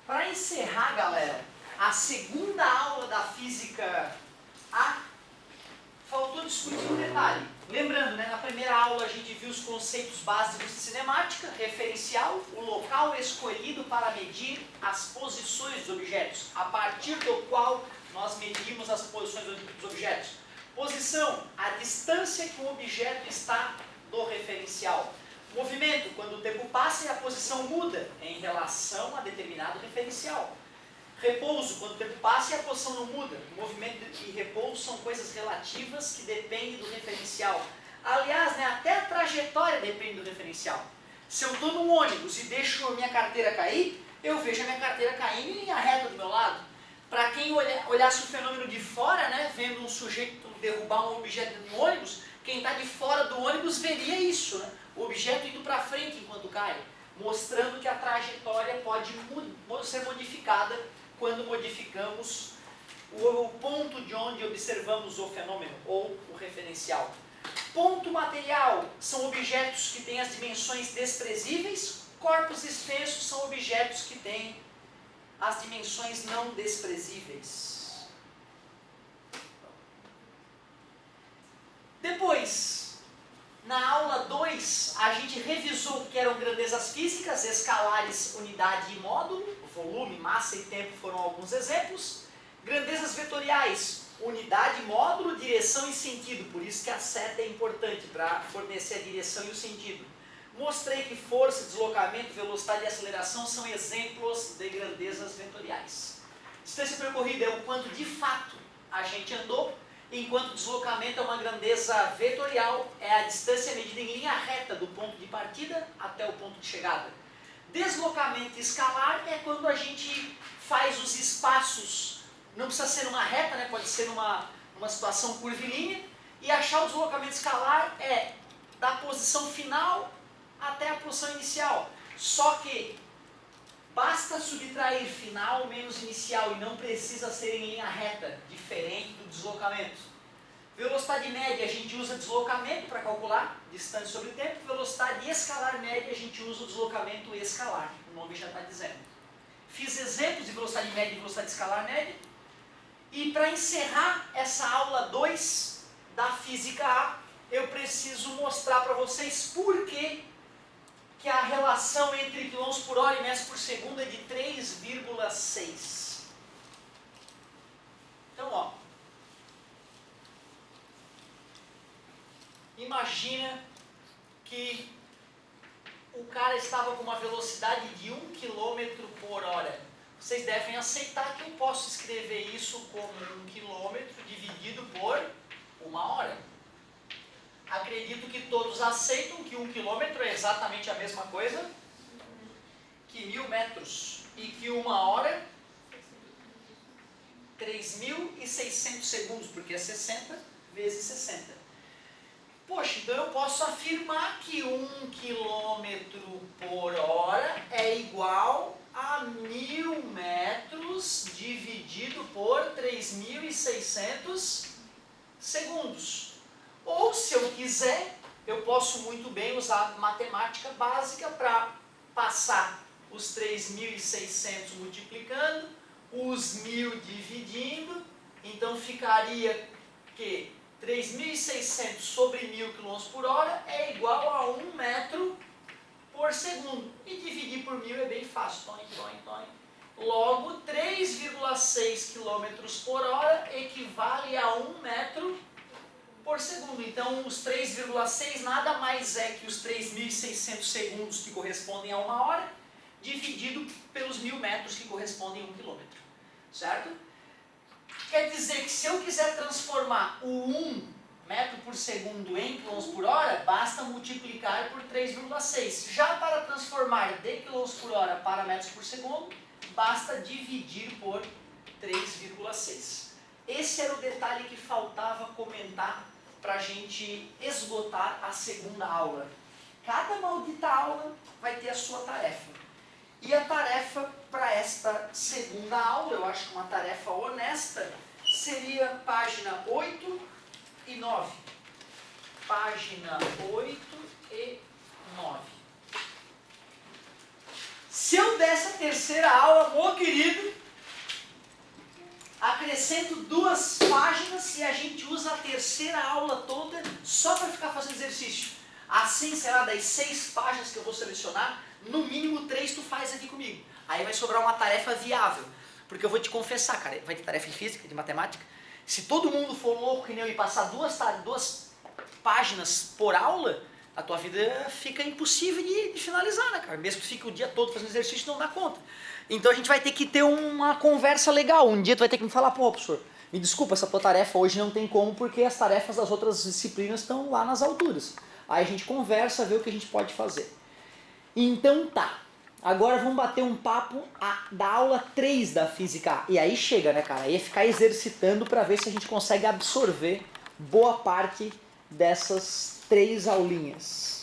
Para encerrar, galera, a segunda aula da Física A, faltou discutir um detalhe. Lembrando, né, na primeira aula a gente viu os conceitos básicos de cinemática, referencial, o local escolhido para medir as posições dos objetos, a partir do qual nós medimos as posições dos objetos. Posição, a distância que o objeto está do referencial. Movimento, quando o tempo passa e a posição muda em relação a determinado referencial. Repouso, quando o tempo passa e a posição não muda. Movimento e repouso são coisas relativas que dependem do referencial. Aliás, né, até a trajetória depende do referencial. Se eu estou num ônibus e deixo a minha carteira cair, eu vejo a minha carteira caindo em linha reta do meu lado. Para quem olhasse o fenômeno de fora, né, vendo um sujeito derrubar um objeto no ônibus, quem está de fora do ônibus veria isso, né? O objeto indo para frente enquanto cai, mostrando que a trajetória pode ser modificada quando modificamos o ponto de onde observamos o fenômeno, ou o referencial. Ponto material são objetos que têm as dimensões desprezíveis, corpos extensos são objetos que têm as dimensões não desprezíveis. Depois, na aula 2, a gente revisou o que eram grandezas físicas, escalares, unidade e módulo, volume, massa e tempo foram alguns exemplos. Grandezas vetoriais, unidade, módulo, direção e sentido, por isso que a seta é importante para fornecer a direção e o sentido. Mostrei que força, deslocamento, velocidade e aceleração são exemplos de grandezas vetoriais. Distância percorrida é o quanto de fato a gente andou, enquanto deslocamento é uma grandeza vetorial, é a distância medida em linha reta do ponto de partida até o ponto de chegada. Deslocamento escalar é quando a gente faz os espaços, não precisa ser numa reta, né? Pode ser numa situação curvilínea, e achar o deslocamento escalar é da posição final até a posição inicial. Só que basta subtrair final menos inicial e não precisa ser em linha reta, diferente do deslocamento. Velocidade média, a gente usa deslocamento para calcular distância sobre tempo. Velocidade escalar média, a gente usa o deslocamento escalar, o nome já está dizendo. Fiz exemplos de velocidade média e velocidade escalar média. E para encerrar essa aula 2 da Física A, eu preciso mostrar para vocês por que a relação entre km por hora e metros por segundo é de 3,6. Então, ó, imagina que o cara estava com uma velocidade de 1 km por hora. Vocês devem aceitar que eu posso escrever isso como 1 km dividido por 1 hora. Acredito que todos aceitam que 1 km é exatamente a mesma coisa que 1000 metros e que 1 hora 3.600 segundos, porque é 60 vezes 60. Poxa, então eu posso afirmar que 1 km por hora é igual a 1000 metros dividido por 3.600 segundos. Ou, se eu quiser, eu posso muito bem usar matemática básica para passar os 3.600 multiplicando, os 1000 dividindo, então ficaria que 3.600 sobre 1000 km por hora é igual a 1 metro por segundo. E dividir por 1000 é bem fácil. Logo, 3,6 km por hora equivale a 1 metro por segundo. Então, os 3,6 nada mais é que os 3.600 segundos que correspondem a 1 hora, dividido pelos 1000 metros que correspondem a 1 km. Certo? Quer dizer que se eu quiser transformar o 1 metro por segundo em km por hora, basta multiplicar por 3,6. Já para transformar de km por hora para metros por segundo, basta dividir por 3,6. Esse era o detalhe que faltava comentar para a gente esgotar a segunda aula. Cada maldita aula vai ter a sua tarefa. E a tarefa para esta segunda aula, eu acho que uma tarefa honesta, seria página 8 e 9. Página 8 e 9. Se eu der essa terceira aula, meu querido, acrescento 2 páginas e a gente usa a terceira aula toda só para ficar fazendo exercício. Assim, será das 6 páginas que eu vou selecionar, no mínimo 3 tu faz aqui comigo. Aí vai sobrar uma tarefa viável. Porque eu vou te confessar, cara, vai ter tarefa de física, de matemática. Se todo mundo for louco que nem eu e passar 2 páginas por aula, a tua vida fica impossível de finalizar, né, cara? Mesmo que fique o dia todo fazendo exercício, não dá conta. Então a gente vai ter que ter uma conversa legal. Um dia tu vai ter que me falar, pô, professor, me desculpa, essa tua tarefa hoje não tem como, porque as tarefas das outras disciplinas estão lá nas alturas. Aí a gente conversa, vê o que a gente pode fazer. Então tá. Agora vamos bater um papo da aula 3 da Física A. E aí chega, né, cara? Aí é ficar exercitando para ver se a gente consegue absorver boa parte dessas 3 aulinhas.